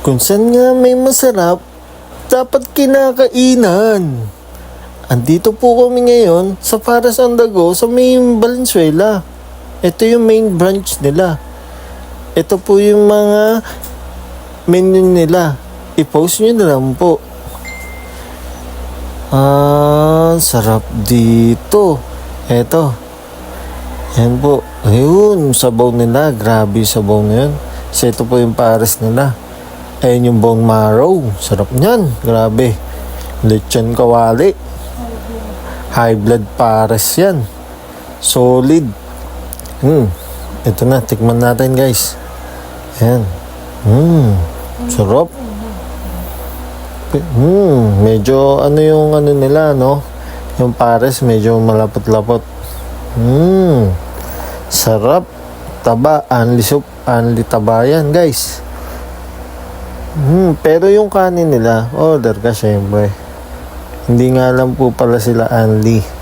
Kung saan nga may masarap, dapat kinakainan. Andito po kami ngayon sa Pares on the Go sa may Valenzuela. Ito yung main branch nila. Ito po yung mga menu nila. I-post nyo na lang po. Sarap dito. Eto. Yan po. Ayun, sabaw nila. Grabe yung sabaw na yun. So ito po yung pares nila. Ayun yung bone marrow. Sarap niyan. Grabe. Lechon kawali. High blood pares yan. Solid. Ito na. Tikman natin guys. Ayan. Sarap. Medyo ano yung ano nila, no? Yung pares medyo malapot-lapot. Sarap. Taba. Anli soup. Anli taba yan guys. Pero yung kanin nila, order ka syempre. Hindi nga lang po pala sila Anli.